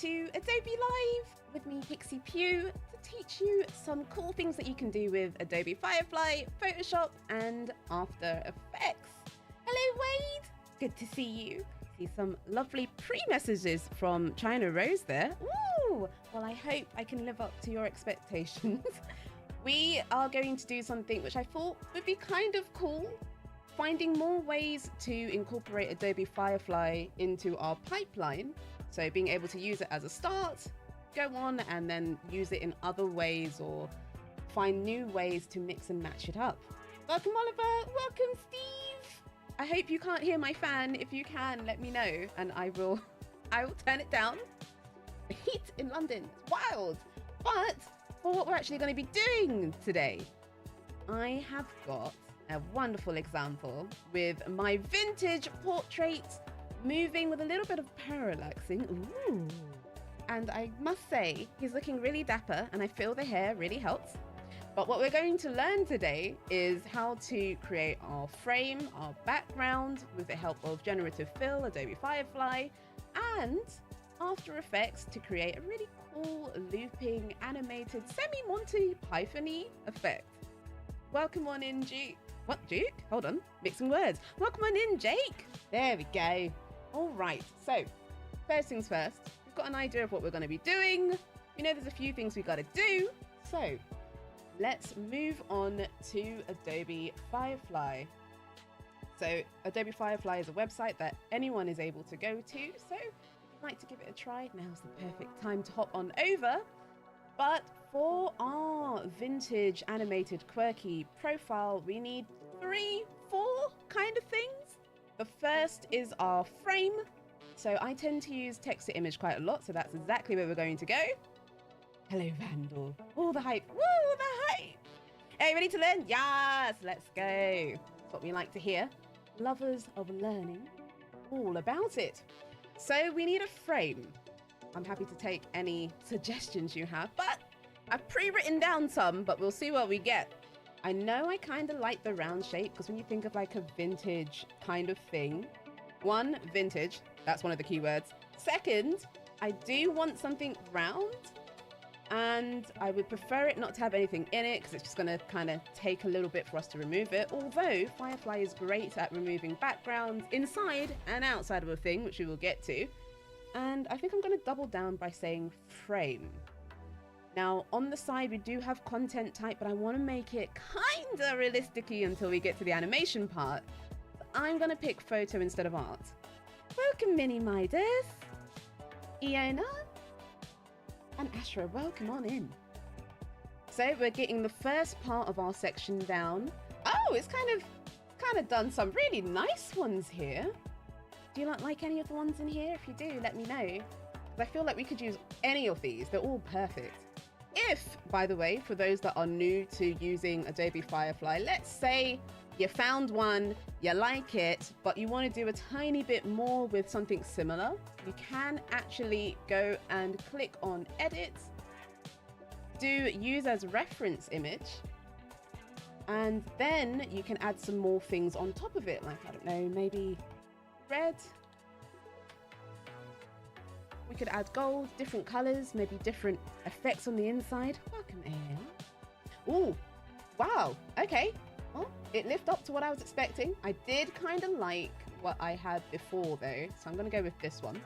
to Adobe Live with me, pixipui, to teach you some cool things that you can do with Adobe Firefly, Photoshop, and After Effects. Hello, Wade. Good to see you. See some lovely pre-messages from China Rose there. Ooh, well, I hope I can live up to your expectations. We are going to do something which I thought would be kind of cool. Finding more ways to incorporate Adobe Firefly into our pipeline. So being able to use it as a start, go on and then use it in other ways or find new ways to mix and match it up. Welcome, Oliver. Welcome, Steve. I hope you can't hear my fan. If you can, let me know and I will turn it down. The heat in London is wild. But for what we're actually going to be doing today, I have got a wonderful example with my vintage portrait moving with a little bit of parallaxing. Ooh. And I must say, he's looking really dapper and I feel the hair really helps. But what we're going to learn today is how to create our frame, our background with the help of generative fill, Adobe Firefly, and After Effects to create a really cool looping animated semi-Monty Python-y effect. Welcome on in, Duke. What, Duke? Hold on, mixing words. Welcome on in, Jake. There we go. All right, so first things first, we've got an idea of what we're going to be doing. We know there's a few things we've got to do. So let's move on to Adobe Firefly. So Adobe Firefly is a website that anyone is able to go to. So if you'd like to give it a try, now's the perfect time to hop on over. But for our vintage animated quirky profile, we need 3, 4 kind of things. The first is our frame. So I tend to use text to image quite a lot. So that's exactly where we're going to go. Hello, Vandal. All the hype. Woo, the hype. Are you ready to learn? Yes, let's go. That's what we like to hear. Lovers of learning, all about it. So we need a frame. I'm happy to take any suggestions you have, but I've pre-written down some, but we'll see what we get. I know I kind of like the round shape because when you think of like a vintage kind of thing, one, vintage, that's one of the keywords. Second, I do want something round and I would prefer it not to have anything in it because it's just going to kind of take a little bit for us to remove it. Although Firefly is great at removing backgrounds inside and outside of a thing, which we will get to. And I think I'm going to double down by saying frame. Now, on the side, we do have content type, but I want to make it kind of realistic-y until we get to the animation part. So I'm going to pick photo instead of art. Welcome, Minnie Midas. Iona. And Ashra, welcome on in. So we're getting the first part of our section down. Oh, it's kind of done some really nice ones here. Do you not like any of the ones in here? If you do, let me know. I feel like we could use any of these. They're all perfect. If, by the way, for those that are new to using Adobe Firefly, let's say you found one, you like it, but you want to do a tiny bit more with something similar, you can actually go and click on Edit, do Use as Reference Image, and then you can add some more things on top of it, like, I don't know, maybe red. We could add gold, different colors, maybe different effects on the inside. Welcome in. Oh, wow. Okay. Well, it lived up to what I was expecting. I did kind of like what I had before though, so I'm going to go with this one.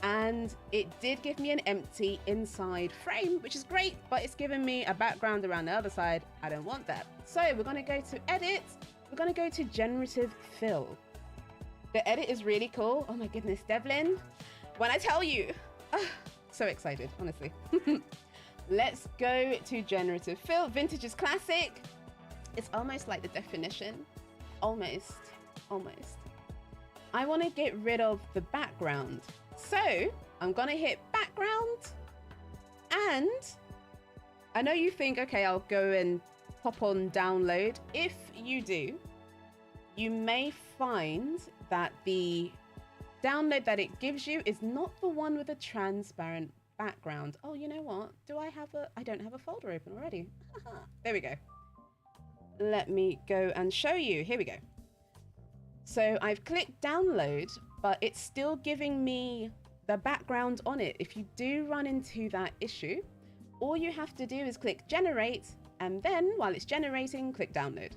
And it did give me an empty inside frame, which is great, but it's given me a background around the other side. I don't want that. So we're going to go to Edit. We're going to go to Generative Fill. The edit is really cool. Oh my goodness, Devlin. When I tell you, so excited, honestly. Let's go to Generative Fill. Vintage is classic. It's almost like the definition. Almost. I want to get rid of the background. So I'm going to hit background. And I know you think, okay, I'll go and pop on download. If you do, you may find that the download that it gives you is not the one with a transparent background. Oh, you know what? I don't have a folder open already. There we go. Let me go and show you. Here we go. So I've clicked download, but it's still giving me the background on it. If you do run into that issue, all you have to do is click generate, and then while it's generating, click download.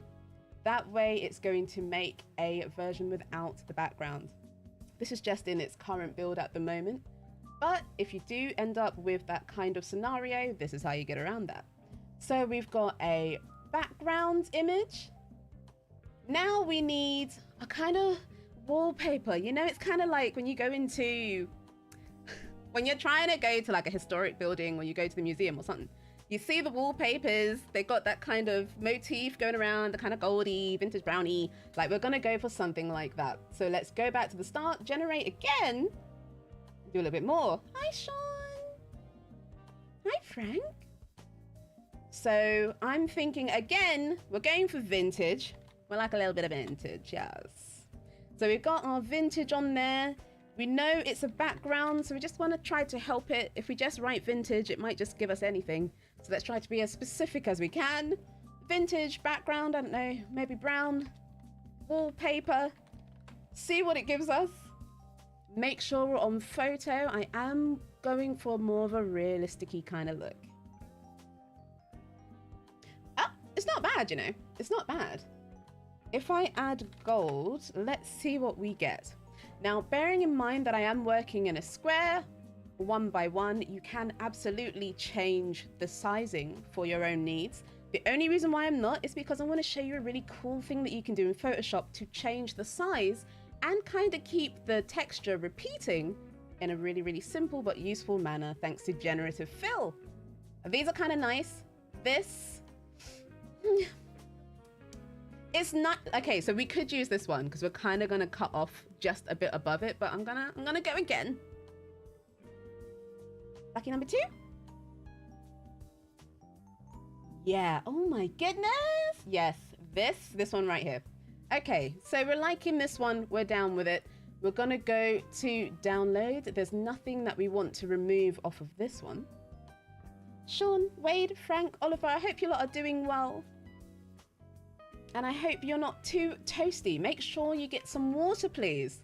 That way it's going to make a version without the background. This is just in its current build at the moment. But if you do end up with that kind of scenario, this is how you get around that. So we've got a background image. Now we need a kind of wallpaper. You know, it's kind of like when you go into, when you're trying to go to like a historic building or you go to the museum or something, you see the wallpapers, they got that kind of motif going around, the kind of goldy, vintage brownie. Like we're gonna go for something like that. So let's go back to the start, generate again, do a little bit more. Hi, Sean. Hi, Frank. So I'm thinking again, we're going for vintage. We like a little bit of vintage, yes. So we've got our vintage on there. We know it's a background, so we just want to try to help it. If we just write vintage, it might just give us anything. So let's try to be as specific as we can. Vintage, background, I don't know, maybe brown, wallpaper. See what it gives us. Make sure we're on photo. I am going for more of a realistic-y kind of look. Oh, it's not bad, you know. It's not bad. If I add gold, let's see what we get. Now, bearing in mind that I am working in a square, 1 by 1, you can absolutely change the sizing for your own needs. The only reason why I'm not is because I want to show you a really cool thing that you can do in Photoshop to change the size and kind of keep the texture repeating in a really, really simple but useful manner thanks to generative fill. These are kind of nice. This... It's not okay, so we could use this one because we're kind of gonna cut off just a bit above it, but I'm gonna go again. Lucky number 2. Yeah, oh my goodness. Yes, this one right here. Okay, so we're liking this one, we're down with it. We're gonna go to download. There's nothing that we want to remove off of this one. Sean, Wade, Frank, Oliver, I hope you lot are doing well. And I hope you're not too toasty. Make sure you get some water, please.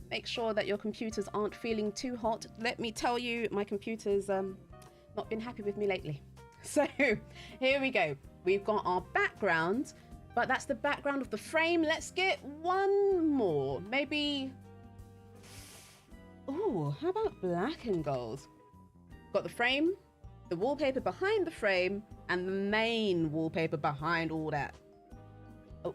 Make sure that your computers aren't feeling too hot. Let me tell you, my computer's not been happy with me lately. So here we go. We've got our background, but that's the background of the frame. Let's get one more. Maybe, ooh, how about black and gold? Got the frame, the wallpaper behind the frame, and the main wallpaper behind all that.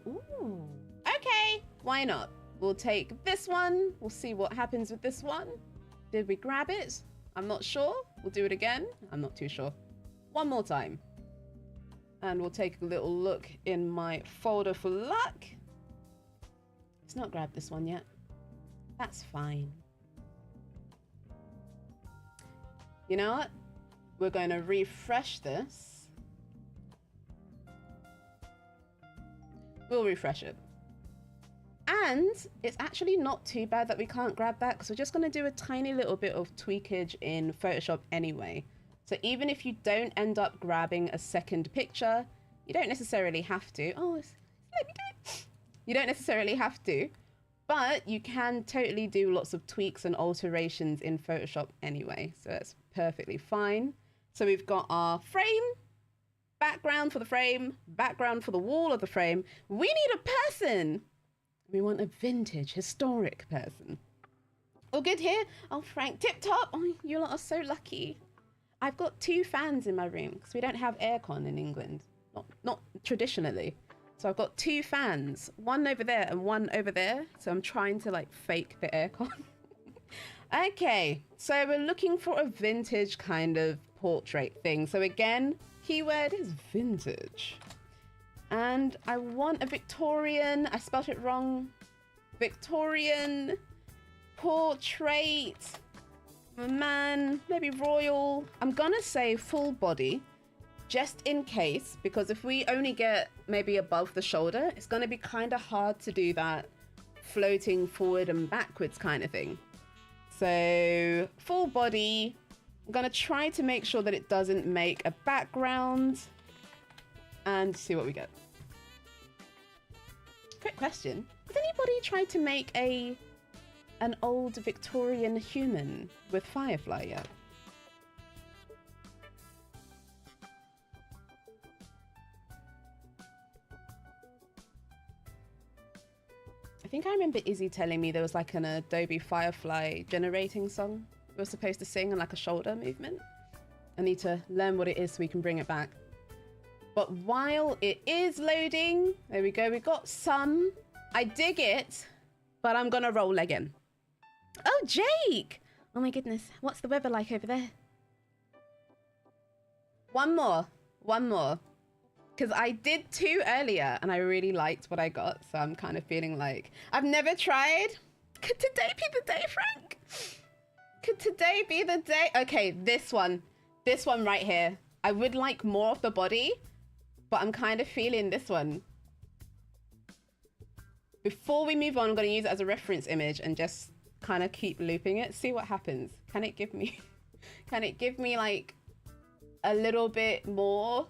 Ooh, okay, why not? We'll take this one. We'll see what happens with this one. Did we grab it? I'm not sure. We'll do it again. I'm not too sure. One more time. And we'll take a little look in my folder for luck. It's not grabbed this one yet. That's fine. You know what? We're going to refresh this. We'll refresh it. And it's actually not too bad that we can't grab that because we're just going to do a tiny little bit of tweakage in Photoshop anyway. So even if you don't end up grabbing a second picture, you don't necessarily have to. Oh, let me do it. You don't necessarily have to, but you can totally do lots of tweaks and alterations in Photoshop anyway. So that's perfectly fine. So we've got our frame, background for the frame, background for the wall of the frame. We need a person. We want a vintage, historic person. All good here? Oh, Frank, tip top. Oh, you lot are so lucky. I've got 2 fans in my room because we don't have aircon in England. Not traditionally. So I've got 2 fans, one over there and one over there. So I'm trying to like fake the aircon. Okay, so we're looking for a vintage kind of portrait thing. So again, keyword is vintage. And I want a Victorian, I spelled it wrong, Victorian portrait, man, maybe royal. I'm gonna say full body, just in case, because if we only get maybe above the shoulder, it's gonna be kind of hard to do that floating forward and backwards kind of thing. So full body, I'm gonna try to make sure that it doesn't make a background and see what we get. Quick question. Has anybody tried to make a an old Victorian human with Firefly yet? I think I remember Izzy telling me there was like an Adobe Firefly generating song we were supposed to sing and like a shoulder movement. I need to learn what it is so we can bring it back. But while it is loading, there we go. We got some. I dig it, but I'm gonna roll again. Oh, Jake! Oh my goodness, what's the weather like over there? One more. Because I did 2 earlier and I really liked what I got. So I'm kind of feeling like I've never tried. Could today be the day, Frank? Could today be the day? Okay, this one right here. I would like more of the body, but I'm kind of feeling this one. Before we move on, I'm going to use it as a reference image and just kind of keep looping it. See what happens. Can it give me like a little bit more?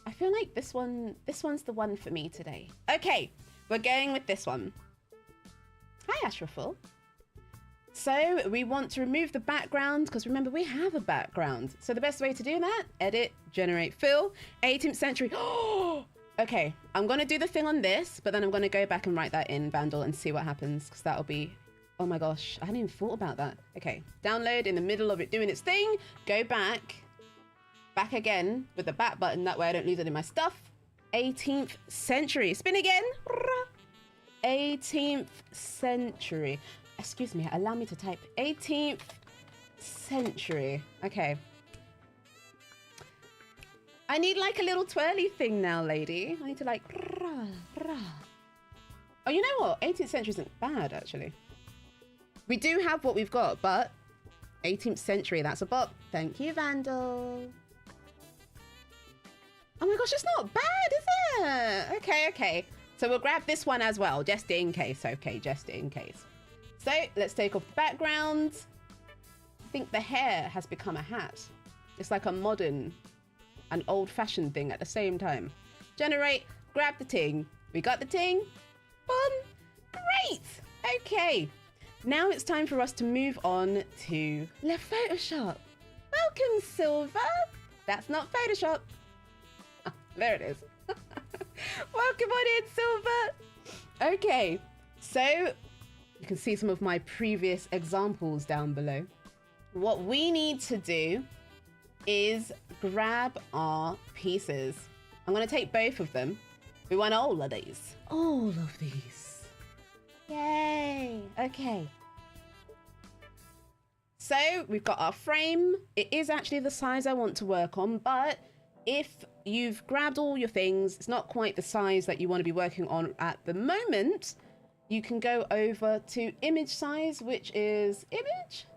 I feel like this one's the one for me today. Okay, we're going with this one. Hi, Ashraful. So we want to remove the background because remember we have a background. So the best way to do that, edit, generate fill, 18th century. Okay, I'm going to do the thing on this, but then I'm going to go back and write that in Vandal and see what happens because that'll be, oh my gosh, I hadn't even thought about that. Okay, download in the middle of it doing its thing, go back again with the back button. That way I don't lose it in my stuff. 18th century, spin again. 18th century. Excuse me, allow me to type 18th century. Okay. I need like a little twirly thing now, lady. I need to like... Oh, you know what? 18th century isn't bad, actually. We do have what we've got, but 18th century, that's a bop. Thank you, Vandal. Oh my gosh, it's not bad, is it? Okay. So we'll grab this one as well, just in case. Okay, just in case. So let's take off the background. I think the hair has become a hat. It's like a modern and old-fashioned thing at the same time. Generate, grab the ting. We got the ting. Boom. Great. Okay. Now it's time for us to move on to Le Photoshop. Welcome, Silver. That's not Photoshop. Ah, there it is. Welcome on in, Silver. Okay, so you can see some of my previous examples down below. What we need to do is grab our pieces. I'm going to take both of them. We want all of these. All of these. Yay. Okay. So we've got our frame. It is actually the size I want to work on, but if you've grabbed all your things, it's not quite the size that you want to be working on at the moment, you can go over to image size, which is image.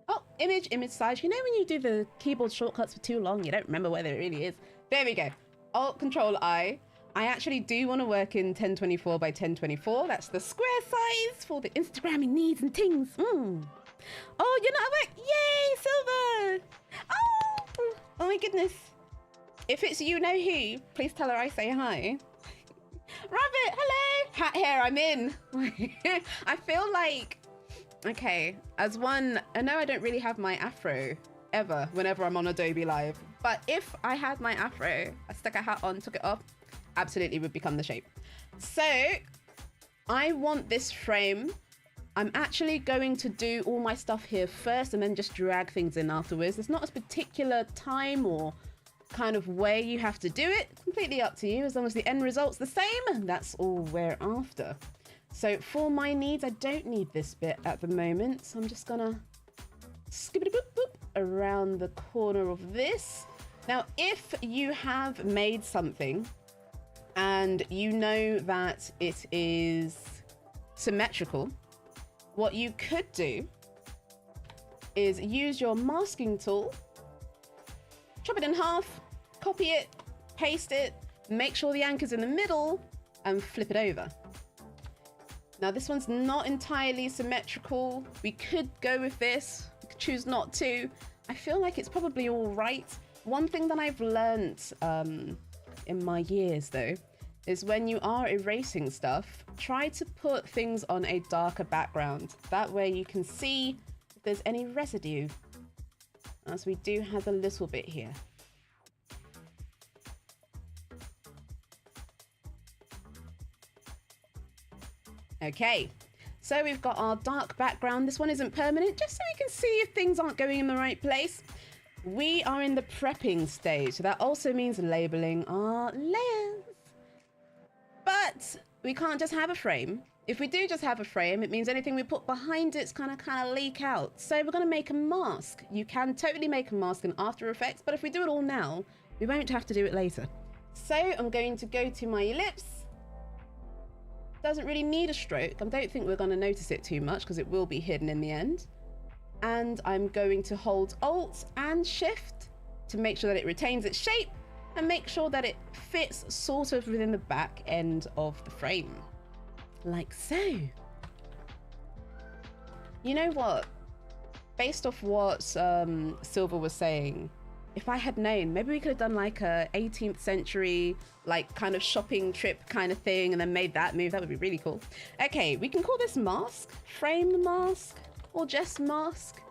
Oh, image size. You know when you do the keyboard shortcuts for too long, you don't remember where it really is. There we go. Alt Control I. I actually do want to work in 1024 by 1024. That's the square size for the Instagramming needs and things. Oh, you're not at work. Yay, Silver. Oh my goodness. If it's you know who, please tell her I say hi. Rabbit, hello. Hat hair, I'm in. I feel like, okay, as one, I know I don't really have my afro ever whenever I'm on Adobe Live, but if I had my afro, I stuck a hat on, took it off, absolutely would become the shape. So I want this frame. I'm actually going to do all my stuff here first and then just drag things in afterwards. There's not a particular time or kind of way you have to do it. Completely up to you. As long as the end result's the same, that's all we're after. So for my needs, I don't need this bit at the moment. So I'm just gonna skippity boop boop around the corner of this. Now, if you have made something and you know that it is symmetrical, what you could do is use your masking tool, chop it in half, copy it, paste it, make sure the anchor's in the middle, and flip it over. Now this one's not entirely symmetrical. We could go with this, we could choose not to. I feel like it's probably all right. One thing that I've learned in my years though, is when you are erasing stuff, try to put things on a darker background. That way you can see if there's any residue, as we do have a little bit here. Okay, so we've got our dark background. This one isn't permanent, just so we can see if things aren't going in the right place. We are in the prepping stage, so that also means labeling our layers. But we can't just have a frame. If we do just have a frame, it means anything we put behind it's kind of leak out. So we're going to make a mask. You can totally make a mask in After Effects, but if we do it all now, we won't have to do it later. So I'm going to go to my ellipse. Doesn't really need a stroke. I don't think we're going to notice it too much because it will be hidden in the end. And I'm going to hold Alt and Shift to make sure that it retains its shape and make sure that it fits sort of within the back end of the frame. Like so. You know what? Based off what Silver was saying, if I had known, maybe we could have done like a 18th century, like kind of shopping trip kind of thing and then made that move. That would be really cool. Okay, we can call this mask, frame mask, or just mask.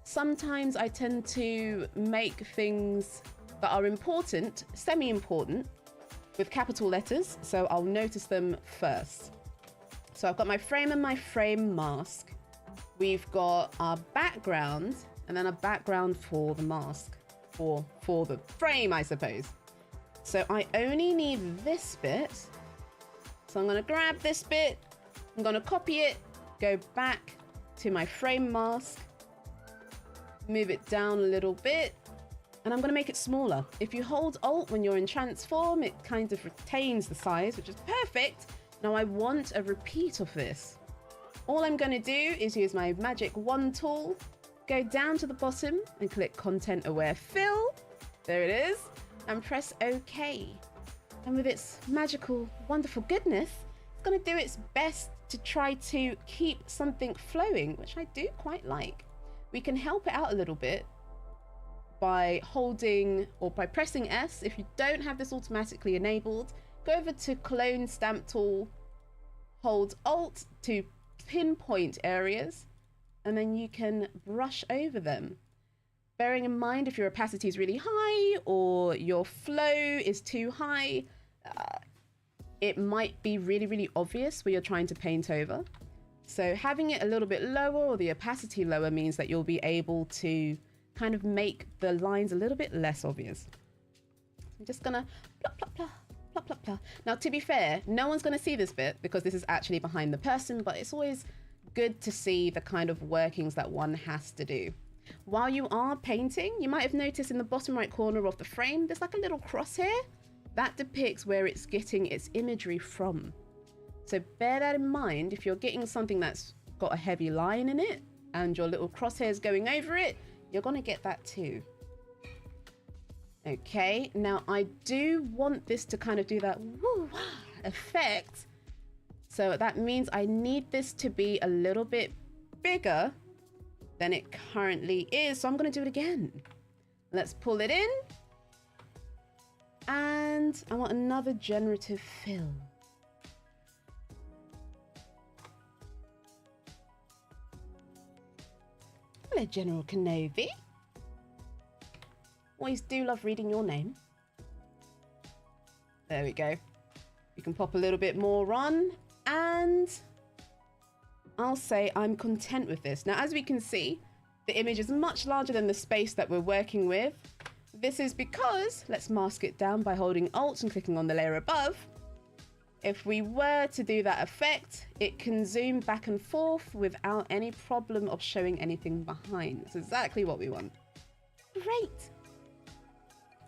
Sometimes I tend to make things that are important, semi-important, with capital letters, so I'll notice them first. So I've got my frame and my frame mask. We've got our background, and then a background for the mask, or for the frame, I suppose. So I only need this bit. So I'm gonna grab this bit, I'm gonna copy it, go back to my frame mask, move it down a little bit, and I'm going to make it smaller. If you hold Alt when you're in transform, it kind of retains the size, which is perfect. Now I want a repeat of this. All I'm going to do is use my magic wand tool, go down to the bottom and click Content Aware Fill. There it is, and press OK. And with its magical, wonderful goodness, it's going to do its best to try to keep something flowing, which I do quite like. We can help it out a little bit by holding or by pressing S. If you don't have this automatically enabled, go over to Clone Stamp Tool, hold Alt to pinpoint areas, and then you can brush over them. Bearing in mind if your opacity is really high or your flow is too high, it might be really, really obvious where you're trying to paint over. So having it a little bit lower or the opacity lower means that you'll be able to kind of make the lines a little bit less obvious. I'm just gonna plop, plop, plop, plop, plop, plop. Now, to be fair, no one's gonna see this bit because this is actually behind the person, but it's always good to see the kind of workings that one has to do. While you are painting, you might have noticed in the bottom right corner of the frame, there's like a little crosshair that depicts where it's getting its imagery from. So bear that in mind. If you're getting something that's got a heavy line in it and your little crosshairs going over it, you're going to get that too. Okay, now I do want this to kind of do that woo-wah effect. So that means I need this to be a little bit bigger than it currently is. So I'm going to do it again. Let's pull it in. And I want another generative fill. Hello, General Kenobi. Always do love reading your name. There we go. You can pop a little bit more on, and I'll say I'm content with this. Now, as we can see, the image is much larger than the space that we're working with. This is because, let's mask it down by holding Alt and clicking on the layer above. If we were to do that effect, it can zoom back and forth without any problem of showing anything behind. That's exactly what we want. Great.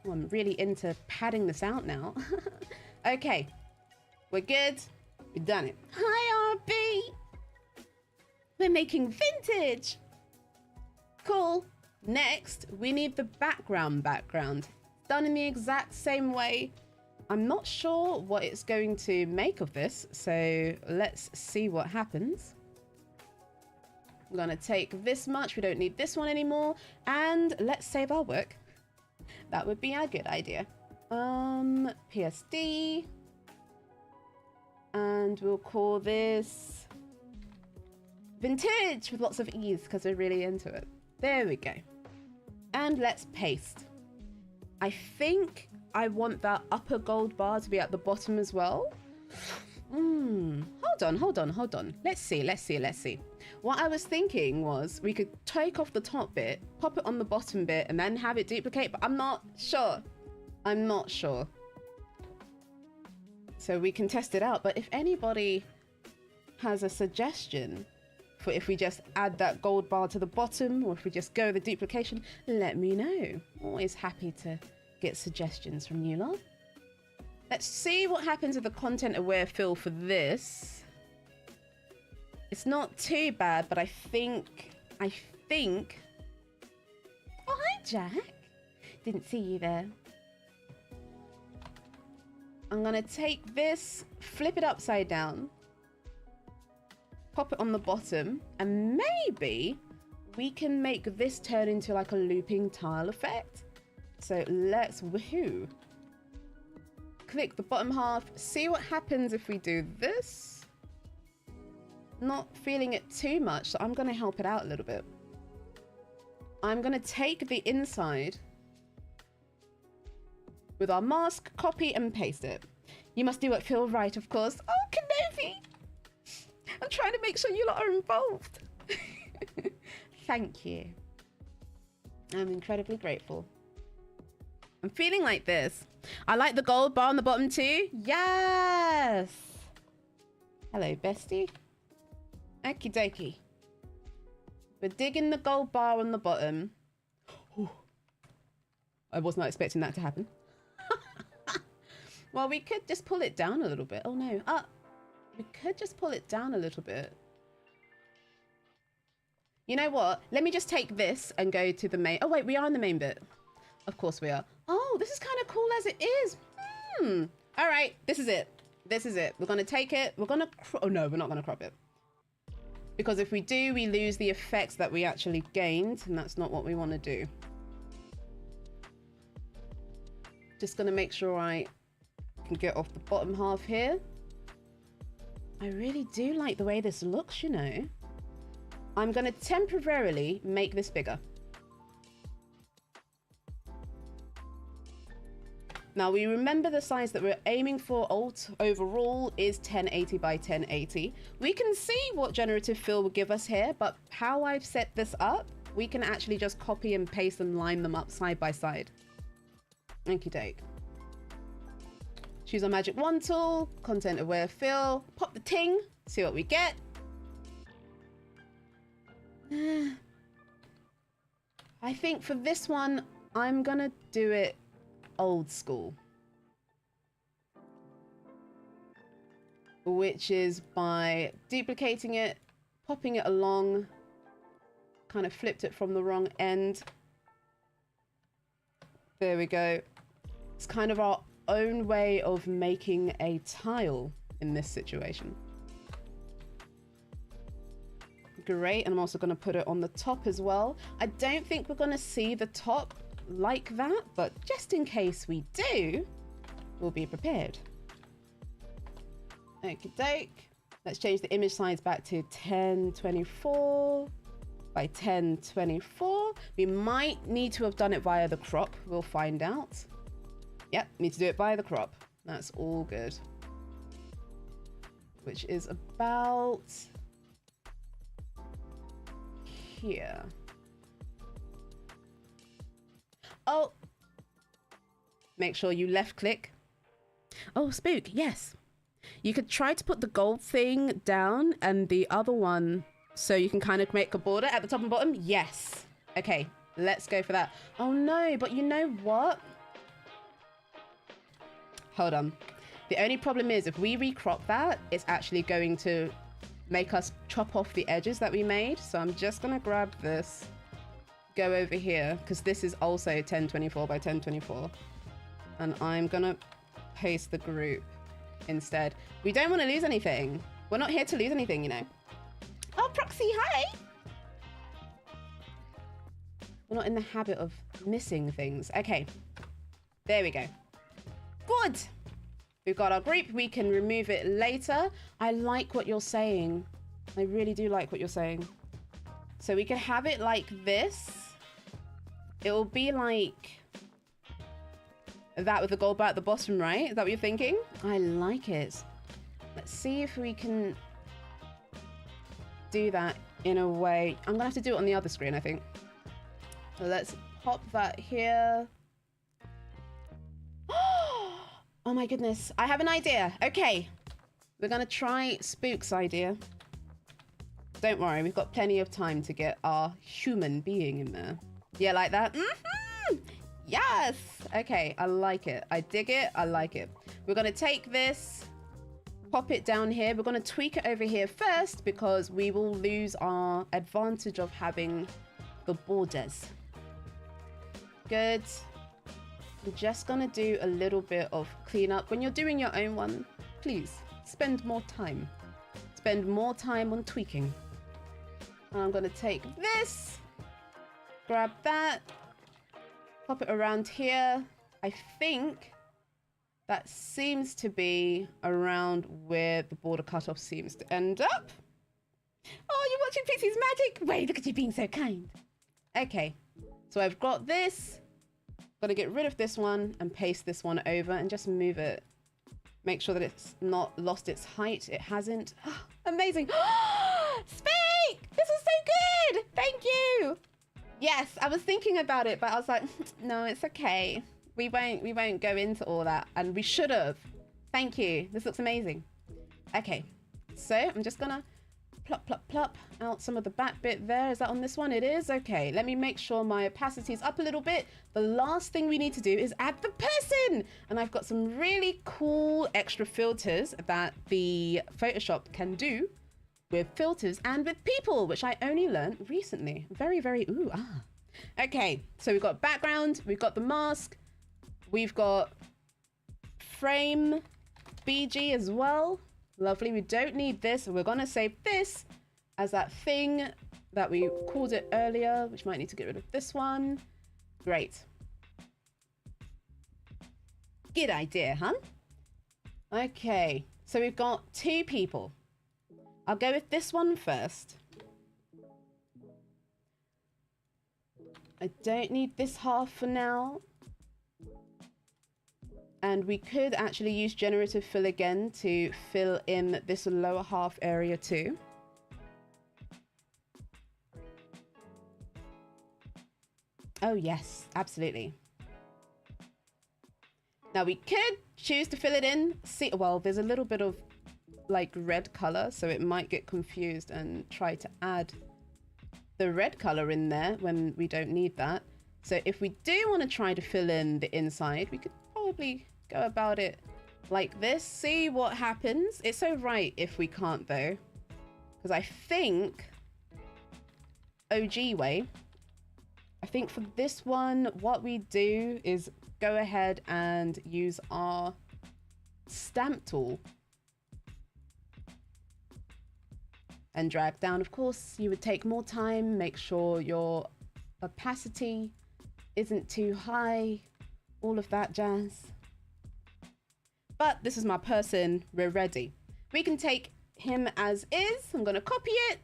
Oh, I'm really into padding this out now. Okay, we're good. We've done it. Hi, RB. We're making vintage. Cool. Next, we need the background. Done in the exact same way. I'm not sure what it's going to make of this, so let's see what happens. I'm gonna take this much. We don't need this one anymore. And let's save our work. That would be a good idea. PSD. And we'll call this vintage with lots of ease because we're really into it. There we go. And let's paste. I think I want that upper gold bar to be at the bottom as well. Hold on. Let's see. What I was thinking was we could take off the top bit, pop it on the bottom bit, and then have it duplicate, but I'm not sure. So we can test it out, but if anybody has a suggestion for if we just add that gold bar to the bottom, or if we just go the duplication, let me know. Always happy to get suggestions from you lot. Let's see what happens with the content aware fill for this. It's not too bad, but I think... Oh, hi, Jack. Didn't see you there. I'm gonna take this, flip it upside down, pop it on the bottom, and maybe we can make this turn into like a looping tile effect. So let's, woohoo. Click the bottom half, see what happens if we do this. Not feeling it too much, so I'm gonna help it out a little bit. I'm gonna take the inside with our mask, copy and paste it. You must do what feels right, of course. Oh, Kenobi! I'm trying to make sure you lot are involved. Thank you. I'm incredibly grateful. I'm feeling like this. I like the gold bar on the bottom too. Yes! Hello, bestie. Okie dokie. We're digging the gold bar on the bottom. Ooh. I was not expecting that to happen. Well, we could just pull it down a little bit. Oh no. We could just pull it down a little bit. You know what? Let me just take this and go to the main. Oh wait, we are in the main bit. Of course we are. Oh, this is kind of cool as it is. All right, this is it. We're gonna take it. We're gonna. Oh no, we're not gonna crop it. Because if we do, we lose the effects that we actually gained, and that's not what we want to do. Just gonna make sure I can get off the bottom half here. I really do like the way this looks, you know. I'm gonna temporarily make this bigger. Now we remember the size that we're aiming for overall is 1080 by 1080. We can see what generative fill will give us here, but how I've set this up, we can actually just copy and paste and line them up side by side. Okie doke. Choose our magic wand tool, content aware fill, pop the ting, see what we get. I think for this one, I'm gonna do it old school, which is by duplicating it, popping it along, kind of flipped it from the wrong end. There we go. It's kind of our own way of making a tile in this situation. Great, and I'm also going to put it on the top as well. I don't think we're going to see the top like that, but just in case we do, we'll be prepared. Okie doke. Let's change the image size back to 1024 by 1024. We might need to have done it via the crop. We'll find out. Yep, need to do it via the crop. That's all good. Which is about here. Oh, make sure you left click. Oh, Spook, yes. You could try to put the gold thing down and the other one so you can kind of make a border at the top and bottom. Yes. Okay, let's go for that. Oh no, but you know what? Hold on. The only problem is if we recrop that, it's actually going to make us chop off the edges that we made. So I'm just gonna grab this, go over here, because this is also 1024 by 1024. And I'm gonna paste the group instead. We don't want to lose anything. We're not here to lose anything, you know. Oh, Proxy, hi! We're not in the habit of missing things. Okay, there we go. Good. We've got our group. We can remove it later. I like what you're saying. I really do like what you're saying. So we can have it like this. It will be like that with the gold bar at the bottom, right? Is that what you're thinking? I like it. Let's see if we can do that in a way. I'm gonna have to do it on the other screen, I think. So let's pop that here. Oh my goodness, I have an idea. Okay, we're gonna try Spook's idea. Don't worry, we've got plenty of time to get our human being in there. Yeah, like that? Mm-hmm. Yes! Okay, I like it. I dig it, I like it. We're gonna take this, pop it down here. We're gonna tweak it over here first because we will lose our advantage of having the borders. Good. I'm just gonna do a little bit of cleanup. When you're doing your own one, please spend more time. Spend more time on tweaking. And I'm gonna take this, grab that, pop it around here. I think that seems to be around where the border cutoff seems to end up. Oh, you're watching Pixie's magic? Wait, look at you being so kind. Okay, so I've got this. Got to get rid of this one and paste this one over and just move it. Make sure that it's not lost its height. It hasn't. Amazing. Speak! This is so good! Thank you! Yes, I was thinking about it, but I was like, no, it's okay. We won't go into all that, and we should have. Thank you. This looks amazing. Okay, so I'm just gonna plop, plop, plop out some of the back bit there. Is that on this one? It is. Okay, let me make sure my opacity is up a little bit. The last thing we need to do is add the person, and I've got some really cool extra filters that the Photoshop can do with filters and with people, which I only learned recently. Very, very, ooh, ah. Okay, so we've got background, we've got the mask, we've got frame BG as well. Lovely, we don't need this. We're gonna save this as that thing that we called it earlier, which might need to get rid of this one. Great. Good idea, huh? Okay, so we've got 2 people. I'll go with this one first. I don't need this half for now. And we could actually use generative fill again to fill in this lower half area too. Oh yes, absolutely. Now we could choose to fill it in. See, well, there's a little bit of like red color, so it might get confused and try to add the red color in there when we don't need that. So if we do want to try to fill in the inside, we could probably go about it like this. See what happens. It's so right if we can't though, because I think OG way, I think for this one, what we do is go ahead and use our stamp tool and drag down. Of course, you would take more time, make sure your opacity isn't too high, all of that jazz. But this is my person, we're ready. We can take him as is. I'm gonna copy it,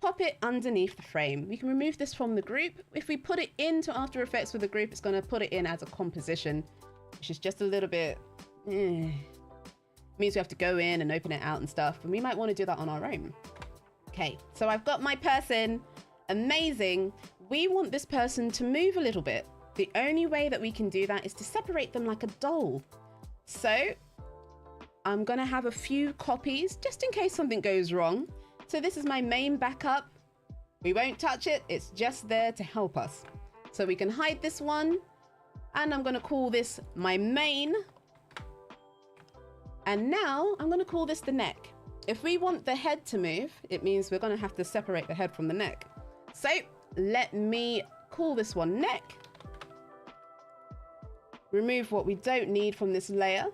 pop it underneath the frame. We can remove this from the group. If we put it into After Effects with the group, it's gonna put it in as a composition, which is just a little bit, means we have to go in and open it out and stuff. And we might wanna do that on our own. Okay, so I've got my person, amazing. We want this person to move a little bit. The only way that we can do that is to separate them like a doll. So I'm gonna have a few copies just in case something goes wrong. So this is my main backup. We won't touch it, it's just there to help us. So we can hide this one, and I'm gonna call this my main. And now I'm gonna call this the neck. If we want the head to move, it means we're gonna have to separate the head from the neck. So let me call this one neck. Remove what we don't need from this layer.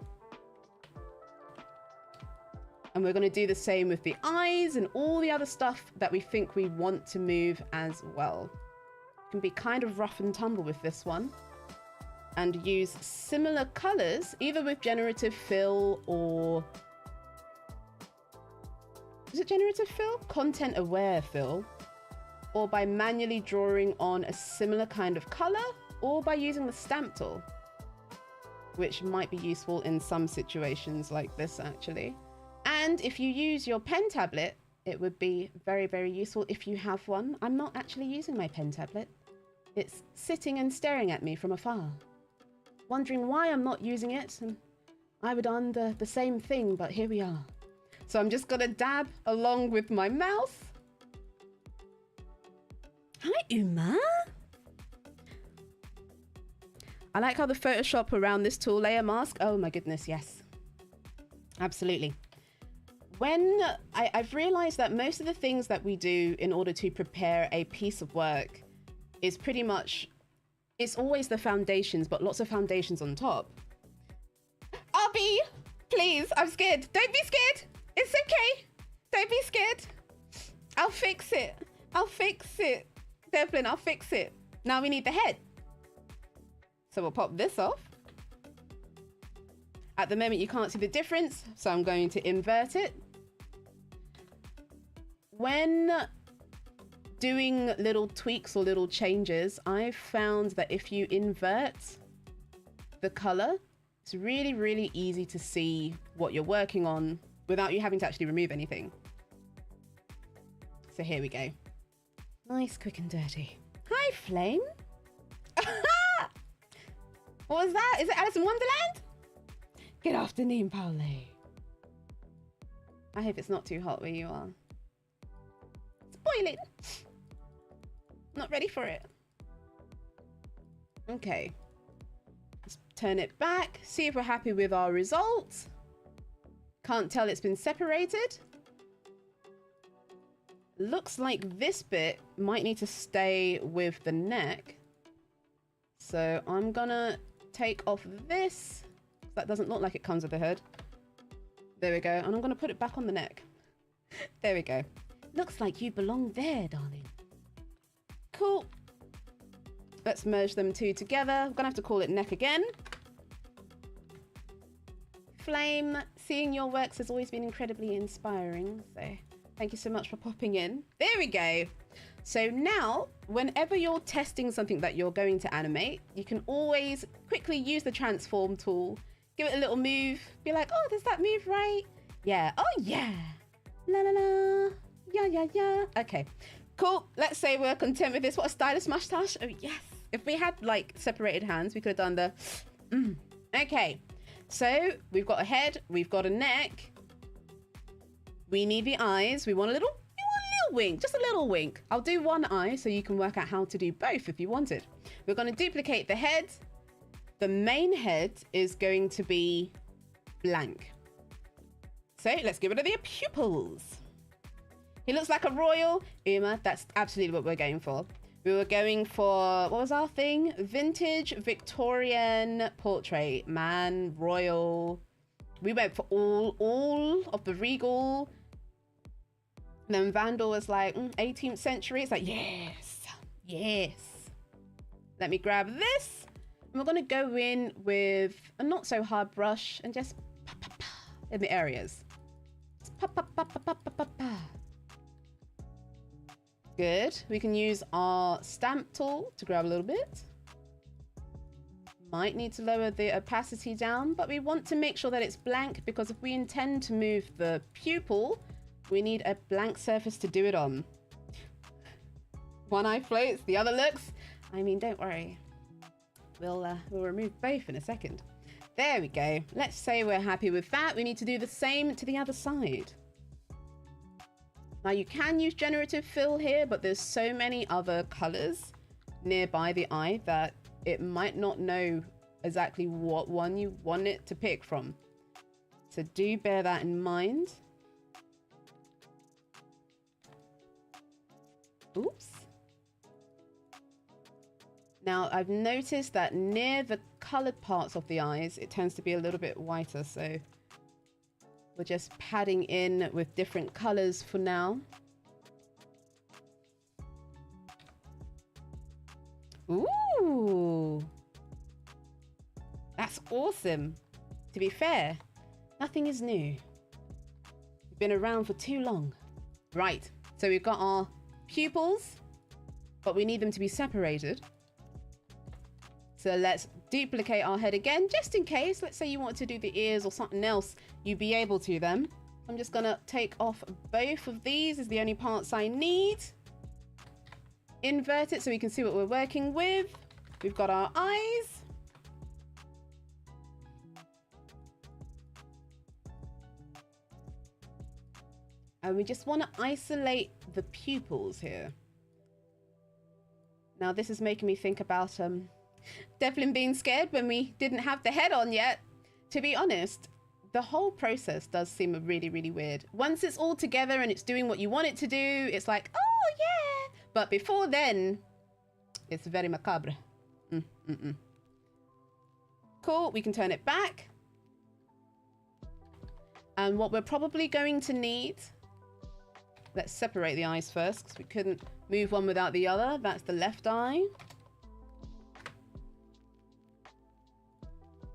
And we're gonna do the same with the eyes and all the other stuff that we think we want to move as well. It can be kind of rough and tumble with this one. and use similar colors, either with generative fill or... Is it generative fill? Content aware fill. Or by manually drawing on a similar kind of color, or by using the stamp tool, which might be useful in some situations like this actually. And if you use your pen tablet, it would be very, very useful if you have one. I'm not actually using my pen tablet. It's sitting and staring at me from afar, wondering why I'm not using it. And I would under the same thing, but here we are. So I'm just gonna dab along with my mouse. Hi, Uma. I like how the Photoshop around this tool layer mask. Oh my goodness, yes. Absolutely. When I've realized that most of the things that we do in order to prepare a piece of work is pretty much, it's always the foundations, but lots of foundations on top. Abby, please, I'm scared. Don't be scared. It's okay. Don't be scared. I'll fix it. I'll fix it. Devlin, I'll fix it. Now we need the head. So we'll pop this off. At the moment, you can't see the difference, so I'm going to invert it. When doing little tweaks or little changes, I've found that if you invert the color, it's really, really easy to see what you're working on without you having to actually remove anything. So here we go. Nice, quick and dirty. Hi, Flame. What was that? Is it Alice in Wonderland? Good afternoon, Paule. I hope it's not too hot where you are. It's boiling. Not ready for it. Okay. Let's turn it back. See if we're happy with our results. Can't tell it's been separated. Looks like this bit might need to stay with the neck. So I'm gonna take off this. That doesn't look like it comes with the hood. There we go. And I'm gonna put it back on the neck. There we go. Looks like you belong there, darling. Cool. Let's merge them two together. I'm gonna have to call it neck again. Flame, seeing your works has always been incredibly inspiring. So thank you so much for popping in. There we go. So now, whenever you're testing something that you're going to animate, you can always quickly use the transform tool, give it a little move, be like, oh, does that move right? Yeah, oh yeah. La la la, yeah, yeah, yeah. Okay, cool. Let's say we're content with this. What a stylish mustache. Oh yes. If we had like separated hands, we could have done the, Okay, so we've got a head, we've got a neck. We need the eyes. We want a little wink, just a little wink. I'll do one eye so you can work out how to do both if you wanted. We're going to duplicate the head. The main head is going to be blank. So let's get rid of the pupils. He looks like a royal. Uma, that's absolutely what we're going for. We were going for, what was our thing? Vintage Victorian portrait. Man, royal. We went for all of the regal. And then Vandal was like, 18th century. It's like, yes, yes. Let me grab this. And we're going to go in with a not so hard brush and just pa, pa, pa, in the areas. Pa, pa, pa, pa, pa, pa, pa, pa. Good. We can use our stamp tool to grab a little bit. Might need to lower the opacity down, but we want to make sure that it's blank because if we intend to move the pupil, we need a blank surface to do it on. One eye floats, the other looks. I mean, don't worry. We'll remove both in a second. There we go. Let's say we're happy with that. We need to do the same to the other side. Now you can use generative fill here, but there's so many other colors nearby the eye that it might not know exactly what one you want it to pick from. So do bear that in mind. Oops. Now I've noticed that near the colored parts of the eyes, it tends to be a little bit whiter. So we're just padding in with different colors for now. Ooh. That's awesome. To be fair, nothing is new. We've been around for too long. Right, so we've got our pupils, but we need them to be separated. So let's duplicate our head again, just in case. Let's say you want to do the ears or something else, you'd be able to then. I'm just gonna take off both of these is the only parts I need. Invert it so we can see what we're working with. We've got our eyes. And we just want to isolate the pupils here. Now this is making me think about Devlin being scared when we didn't have the head on yet. To be honest, the whole process does seem really, really weird. Once it's all together and it's doing what you want it to do, it's like, oh yeah. But before then, it's very macabre. Cool, we can turn it back. And what we're probably going to need, let's separate the eyes first because we couldn't move one without the other. That's the left eye.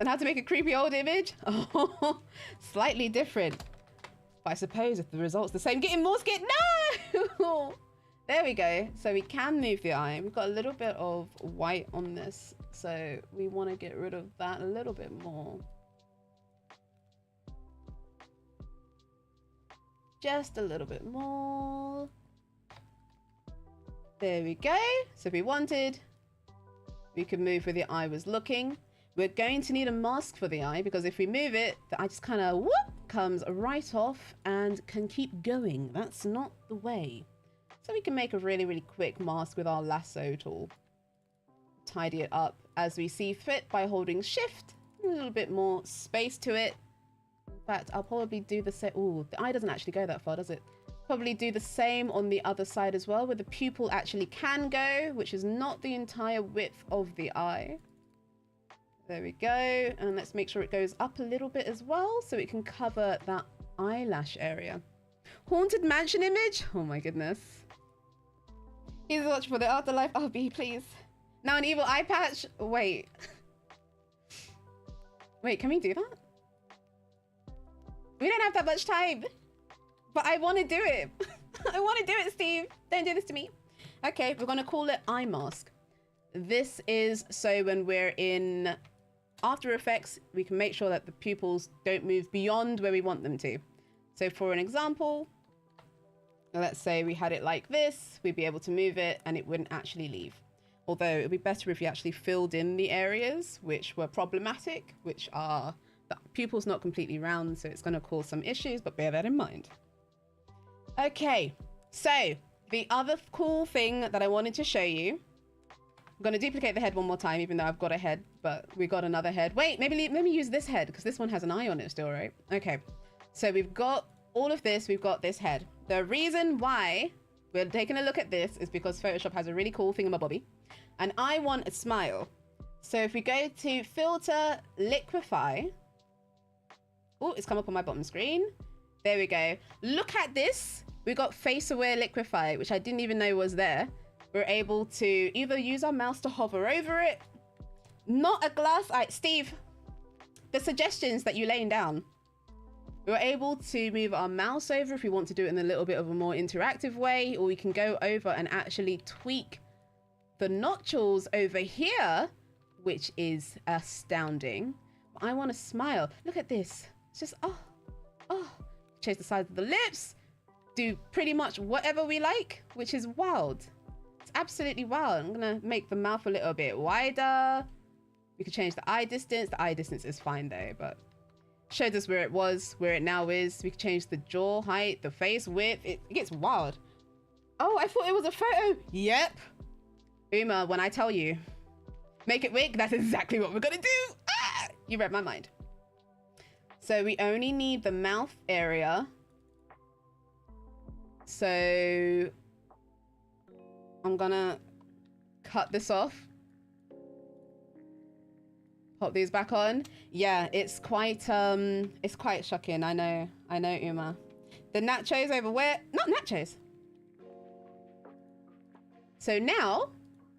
And how to make a creepy old image? Oh, slightly different. But I suppose if the result's the same, getting more scared. No! There we go. So we can move the eye. We've got a little bit of white on this. So we want to get rid of that a little bit more. Just a little bit more. There we go. So if we wanted, we could move where the eye was looking. We're going to need a mask for the eye because if we move it, the eye just kind of whoop comes right off and can keep going. That's not the way. So we can make a really, really quick mask with our lasso tool. Tidy it up as we see fit by holding shift. A little bit more space to it. In fact, I'll probably do the same. Ooh, the eye doesn't actually go that far, does it? Probably do the same on the other side as well, where the pupil actually can go, which is not the entire width of the eye. There we go. And let's make sure it goes up a little bit as well so it can cover that eyelash area. Haunted mansion image? Oh my goodness. He's watching for the afterlife. RB, please. Now an evil eye patch. Wait. Wait, can we do that? We don't have that much time. But I want to do it. I want to do it, Steve. Don't do this to me. Okay, we're going to call it eye mask. This is so when we're in After Effects, we can make sure that the pupils don't move beyond where we want them to. So for an example, let's say we had it like this, we'd be able to move it and it wouldn't actually leave. Although it would be better if you actually filled in the areas which were problematic, which are the pupil's not completely round, so it's going to cause some issues, but bear that in mind. Okay, so the other cool thing that I wanted to show you, I'm going to duplicate the head one more time, even though I've got a head, but we got another head. Wait, maybe let me use this head because this one has an eye on it still, right? Okay, so we've got all of this, we've got this head. The reason why we're taking a look at this is because Photoshop has a really cool thingamabobby, and I want a smile. So if we go to Filter, Liquify, oh, it's come up on my bottom screen. There we go. Look at this. We got Face Aware Liquify, which I didn't even know was there. We're able to either use our mouse to hover over it. Not a glass eye. Steve, the suggestions that you're laying down. We're able to move our mouse over if we want to do it in a little bit of a more interactive way, or we can go over and actually tweak the nodules over here, which is astounding. I want to smile. Look at this. It's just, oh. Change the size of the lips. Do pretty much whatever we like, which is wild. It's absolutely wild. I'm going to make the mouth a little bit wider. We can change the eye distance. The eye distance is fine though, but showed us where it was, where it now is. We can change the jaw height, the face width. It gets wild. Oh, I thought it was a photo. Yep. Uma, when I tell you, make it wig, that's exactly what we're going to do. Ah! You read my mind. So we only need the mouth area. So I'm gonna cut this off. Pop these back on. Yeah, it's quite shocking. I know, Uma. The nachos over where? Not nachos. So now,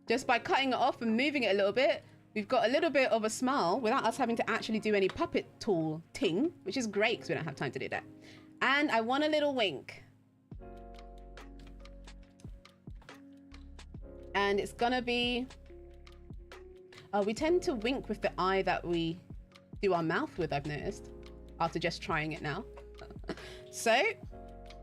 just by cutting it off and moving it a little bit, we've got a little bit of a smile without us having to actually do any puppet tool ting, which is great because we don't have time to do that. And I want a little wink. And it's gonna be, we tend to wink with the eye that we do our mouth with, I've noticed, after just trying it now. So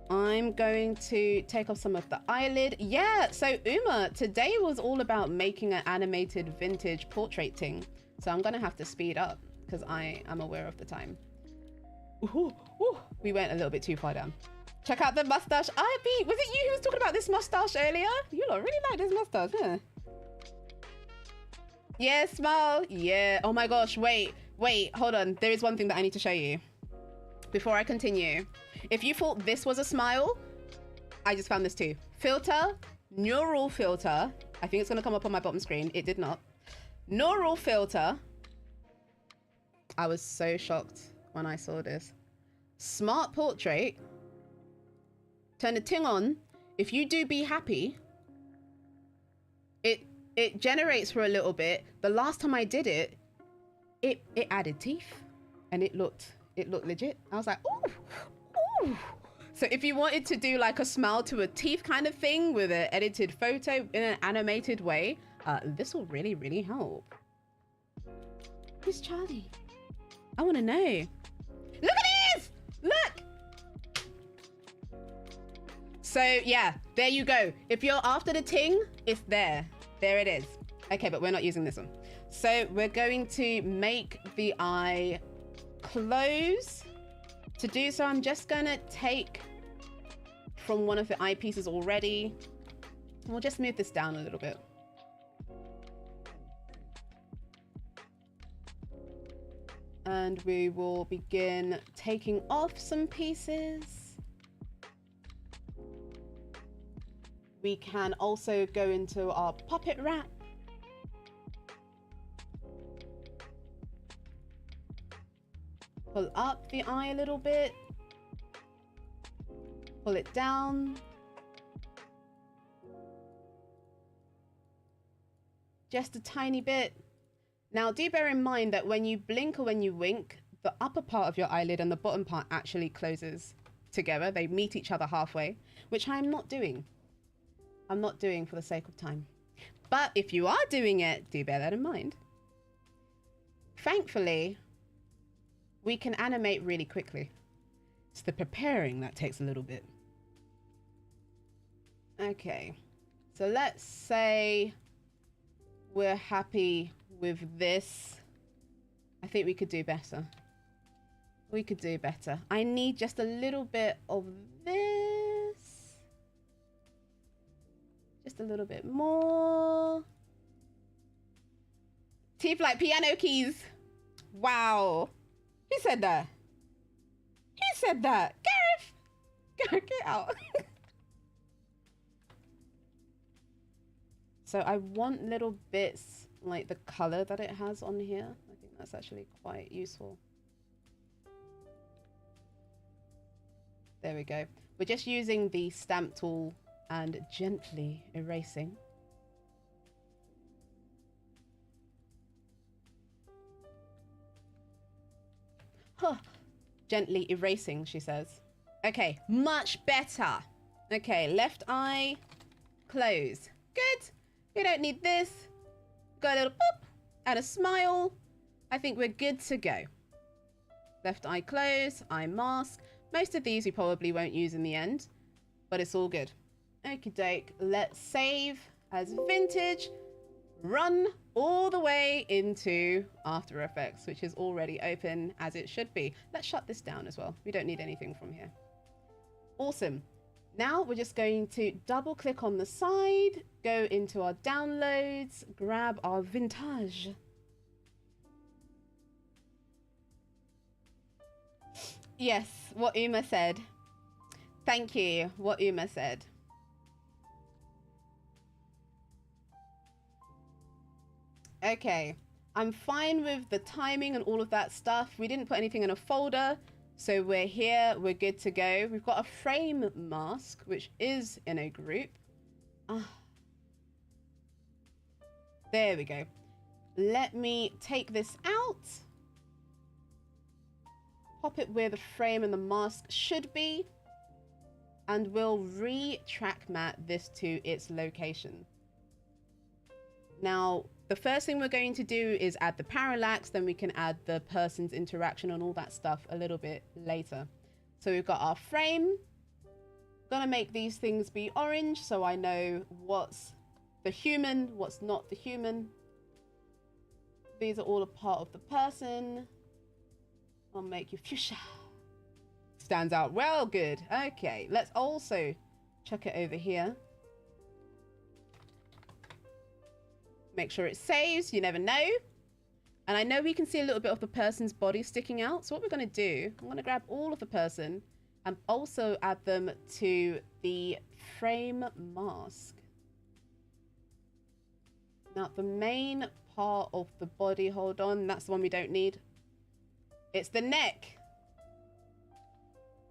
I'm going to take off some of the eyelid. Yeah, so Uma, today was all about making an animated vintage portrait ting. So I'm gonna have to speed up because I am aware of the time. Ooh, ooh, we went a little bit too far down. Check out the mustache. IB, was it you who was talking about this mustache earlier? You lot really like this mustache, huh? Yeah, smile. Yeah. Oh my gosh, wait, hold on. There is one thing that I need to show you before I continue. If you thought this was a smile, I just found this too. Filter, neural filter. I think it's gonna come up on my bottom screen. It did not. Neural filter. I was so shocked when I saw this. Smart portrait. Turn the ting on. If you do be happy, it generates for a little bit. The last time I did it, it added teeth and it looked legit. I was like, ooh, ooh. So if you wanted to do like a smile to a teeth kind of thing with an edited photo in an animated way, this will really, really help. Who's Charlie? I want to know. Look at this! Look! So yeah, there you go. If you're after the ting, it's there. There it is. Okay, but we're not using this one. So we're going to make the eye close. To do so, I'm just gonna take from one of the eyepieces already. We'll just move this down a little bit. And we will begin taking off some pieces. We can also go into our puppet wrap. Pull up the eye a little bit. Pull it down. Just a tiny bit. Now, do bear in mind that when you blink or when you wink, the upper part of your eyelid and the bottom part actually closes together. They meet each other halfway, which I'm not doing. I'm not doing for the sake of time. But if you are doing it, do bear that in mind. Thankfully, we can animate really quickly. It's the preparing that takes a little bit. Okay, so let's say we're happy with this. I think we could do better. We could do better. I need just a little bit of this. Just a little bit more. Teeth like piano keys. Wow. Who said that? Who said that? Gareth! Get out. So I want little bits like the color that it has on here. I think that's actually quite useful. There we go. We're just using the stamp tool and gently erasing. Huh. Gently erasing, she says. Okay, much better. Okay, left eye, close. Good. We don't need this. Got a little pop and a smile. I think we're good to go. Left eye close, eye mask. Most of these we probably won't use in the end, but it's all good. Okie doke, let's save as vintage, run all the way into After Effects, which is already open as it should be. Let's shut this down as well. We don't need anything from here. Awesome. Now we're just going to double click on the side, go into our downloads, grab our vintage. Yes, what Uma said. Thank you, what Uma said. Okay, I'm fine with the timing and all of that stuff. We didn't put anything in a folder, so we're here, we're good to go. We've got a frame mask, which is in a group. There we go. Let me take this out. Pop it where the frame and the mask should be. And we'll re-track matte this to its location. Now, the first thing we're going to do is add the parallax, then we can add the person's interaction and all that stuff a little bit later. So we've got our frame. Gonna make these things be orange so I know what's the human, what's not the human. These are all a part of the person. I'll make you fuchsia. Stands out well, good. Okay, let's also chuck it over here. Make sure it saves, you never know. And I know we can see a little bit of the person's body sticking out. So what we're gonna do, I'm gonna grab all of the person and also add them to the frame mask. Now the main part of the body, hold on, that's the one we don't need. It's the neck.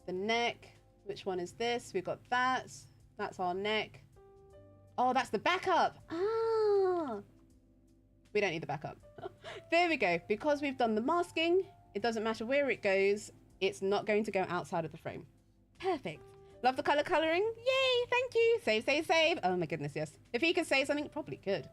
The neck, which one is this? We've got that. That's our neck. Oh, that's the backup. Ah, we don't need the backup. There we go. Because we've done the masking, it doesn't matter where it goes. It's not going to go outside of the frame. Perfect. Love the color coloring. Yay, thank you. Save, save, save. Oh my goodness, yes. If he could say something, probably could.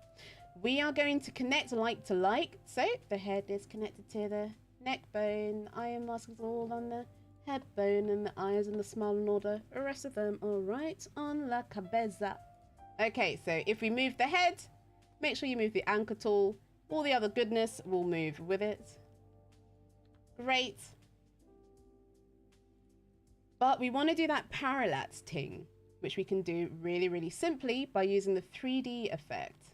We are going to connect like to like. So the head is connected to the neck bone. Eye mask is all on the head bone, and the eyes and the smile and all the rest of them all right on la cabeza. Okay, so if we move the head, make sure you move the anchor tool. All the other goodness will move with it. Great. But we want to do that parallax thing, which we can do really, really simply by using the 3D effect.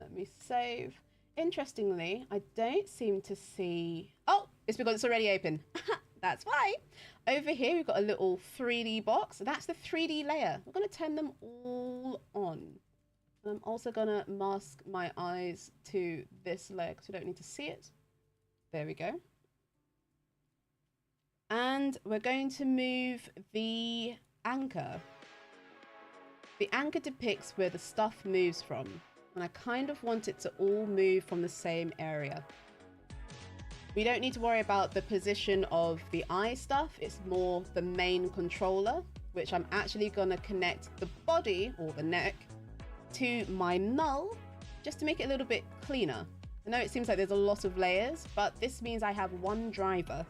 Let me save. Interestingly, I don't seem to see... Oh, it's because it's already open. That's why. Over here, we've got a little 3D box. That's the 3D layer. We're going to turn them all on. And I'm also going to mask my eyes to this layer because we don't need to see it. There we go. And we're going to move the anchor. The anchor depicts where the stuff moves from. And I kind of want it to all move from the same area. We don't need to worry about the position of the eye stuff. It's more the main controller, which I'm actually going to connect the body or the neck to my null just to make it a little bit cleaner. I know it seems like there's a lot of layers, but this means I have one driver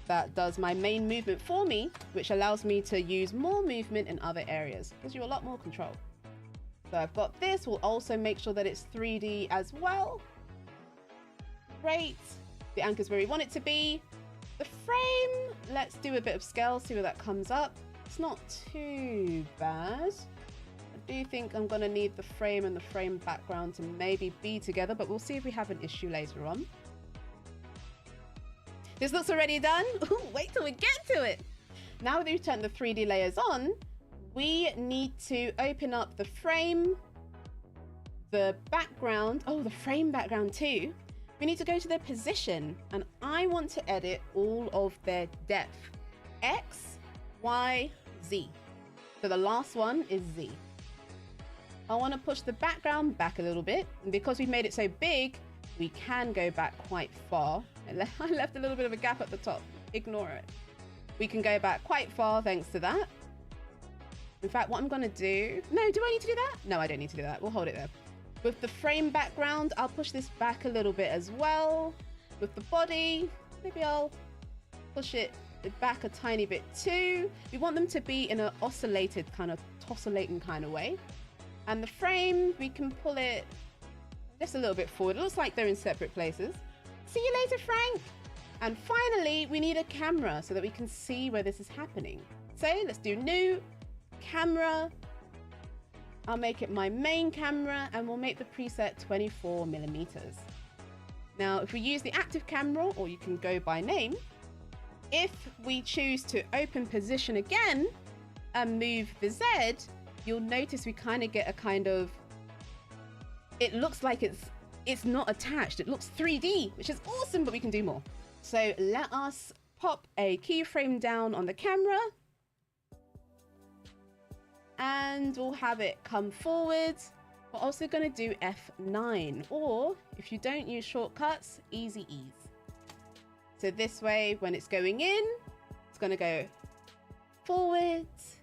that does my main movement for me, which allows me to use more movement in other areas. Gives you a lot more control. So I've got this. We'll also make sure that it's 3D as well. Great. The anchor's where we want it to be. The frame, let's do a bit of scale, see where that comes up. It's not too bad. I do think I'm gonna need the frame and the frame background to maybe be together, but we'll see if we have an issue later on. This looks already done. Ooh, wait till we get to it. Now that we've turned the 3D layers on, we need to open up the frame, the background. Oh, the frame background too. We need to go to their position, and I want to edit all of their depth. X, Y, Z. So the last one is Z. I want to push the background back a little bit, and because we've made it so big, we can go back quite far. I left a little bit of a gap at the top. Ignore it. We can go back quite far thanks to that. In fact, what I'm going to do... No, do I need to do that? No, I don't need to do that. We'll hold it there. With the frame background, I'll push this back a little bit as well. With the body, maybe I'll push it back a tiny bit too. We want them to be in an oscillated kind of toscillating kind of way. And the frame, we can pull it just a little bit forward. It looks like they're in separate places. See you later, Frank. And finally, we need a camera so that we can see where this is happening. So let's do new camera. I'll make it my main camera, and we'll make the preset 24mm. Now, if we use the active camera, or you can go by name, if we choose to open position again and move the Z, you'll notice we kind of get a kind of, it looks like it's not attached. It looks 3D, which is awesome, but we can do more. So let us pop a keyframe down on the camera. And we'll have it come forward. We're also going to do F9, or if you don't use shortcuts, easy ease. So this way, when it's going in, it's going to go forwards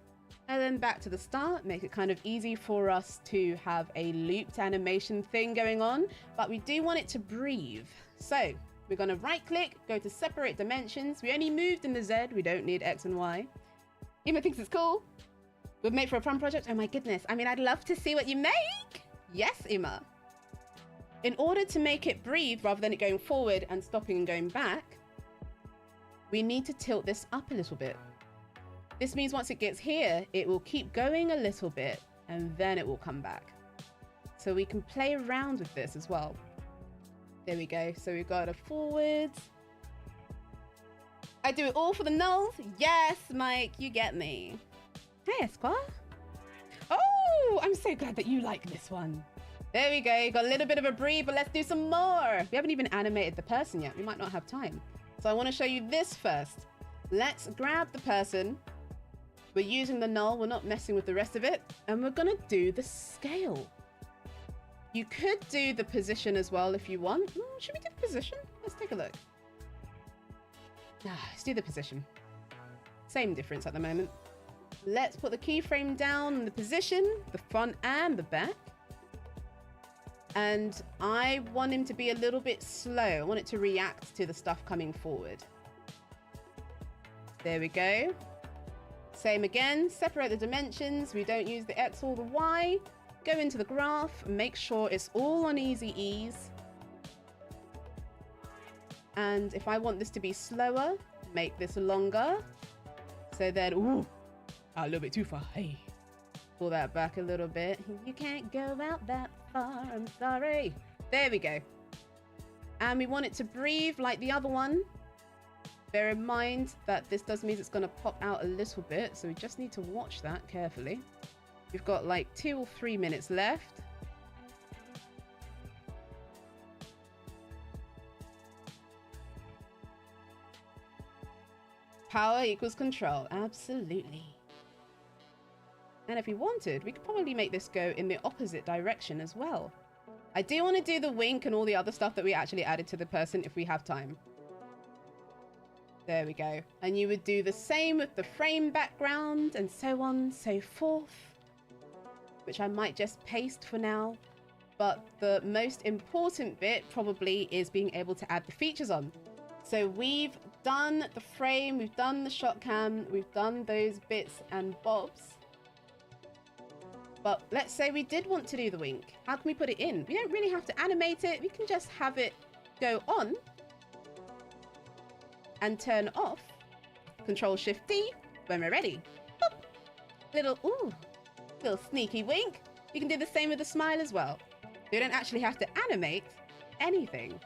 and then back to the start. Make it kind of easy for us to have a looped animation thing going on, but we do want it to breathe. So we're going to right click, go to separate dimensions. We only moved in the Z, we don't need X and Y. Emma thinks it's cool. We've made for a fun project. Oh my goodness. I mean, I'd love to see what you make. Yes, Emma. In order to make it breathe rather than it going forward and stopping and going back, we need to tilt this up a little bit. This means once it gets here, it will keep going a little bit and then it will come back. So we can play around with this as well. There we go. So we've got a forwards. I do it all for the nulls. Yes, Mike, you get me. Hey, Esquire. Oh, I'm so glad that you like this one. There we go. Got a little bit of a breathe, but let's do some more. We haven't even animated the person yet. We might not have time. So I want to show you this first. Let's grab the person. We're using the null. We're not messing with the rest of it. And we're going to do the scale. You could do the position as well if you want. Should we do the position? Let's take a look. Let's do the position. Same difference at the moment. Let's put the keyframe down in the position, the front and the back. And I want him to be a little bit slow. I want it to react to the stuff coming forward. There we go. Same again, separate the dimensions. We don't use the X or the Y. Go into the graph, make sure it's all on easy ease. And if I want this to be slower, make this longer. So then, ooh, a little bit too far. Hey, pull that back a little bit. You can't go out that far, I'm sorry. There we go. And we want it to breathe like the other one. Bear in mind that this does mean it's going to pop out a little bit, so we just need to watch that carefully. We've got like 2 or 3 minutes left. Power equals control, absolutely. And if we wanted, we could probably make this go in the opposite direction as well. I do want to do the wink and all the other stuff that we actually added to the person if we have time. There we go. And you would do the same with the frame background and so on, so forth, which I might just paste for now. But the most important bit probably is being able to add the features on. So we've done the frame, we've done the shot cam, we've done those bits and bobs. But let's say we did want to do the wink. How can we put it in? We don't really have to animate it. We can just have it go on and turn off. Control-Shift-D when we're ready. Boop. Little sneaky wink. You can do the same with the smile as well. You don't actually have to animate anything.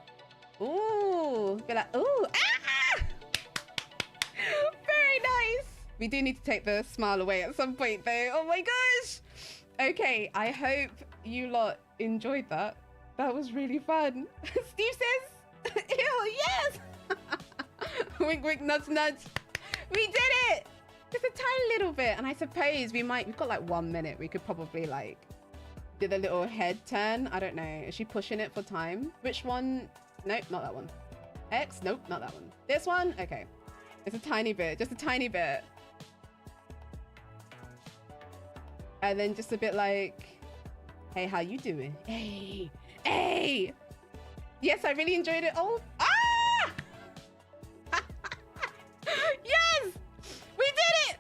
Ooh, be like, ooh, ah! Very nice. We do need to take the smile away at some point though. Oh my gosh. Okay, I hope you lot enjoyed that. That was really fun. Steve says, ew, yes. Wink, wink, nudge, nudge. We did it. Just a tiny little bit. And I suppose we've got like 1 minute. We could probably like do the little head turn. I don't know. Is she pushing it for time? Which one? Nope, not that one. X? Nope, not that one. This one? Okay. It's a tiny bit. Just a tiny bit. And then just a bit like, hey, how you doing? Hey, hey. Yes, I really enjoyed it. Oh, ah! Yes, we did it.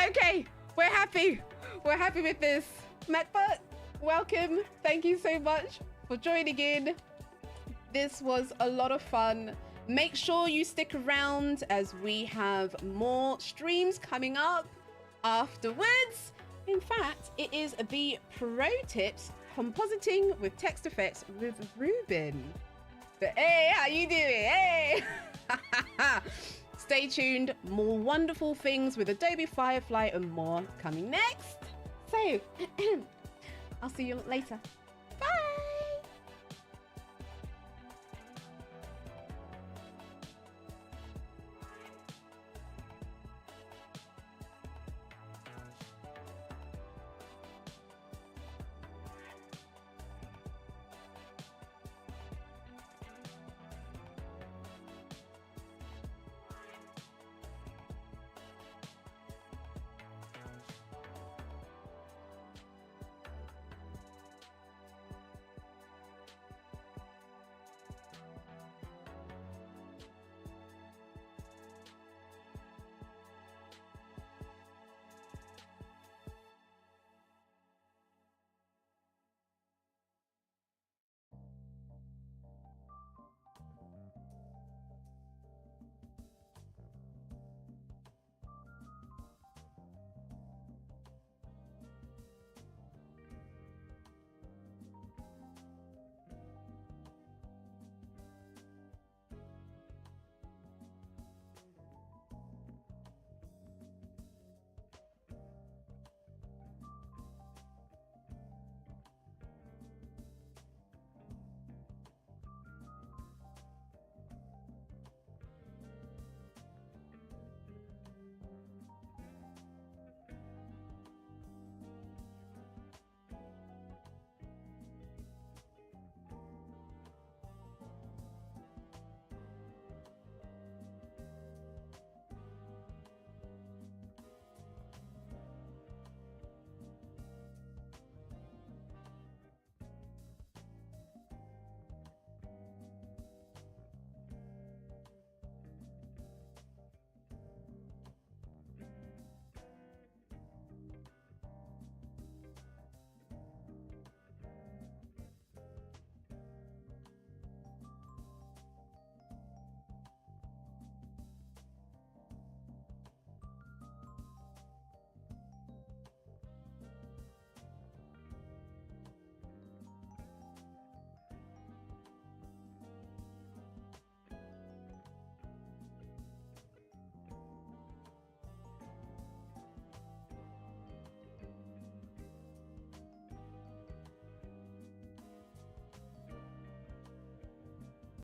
Okay, we're happy. We're happy with this. MacButt, welcome. Thank you so much for joining in. This was a lot of fun. Make sure you stick around as we have more streams coming up afterwards. In fact, it is the Pro Tips Compositing with Text Effects with Ruben. So, hey, how you doing? Hey! Stay tuned. More wonderful things with Adobe Firefly and more coming next. So, I'll see you later.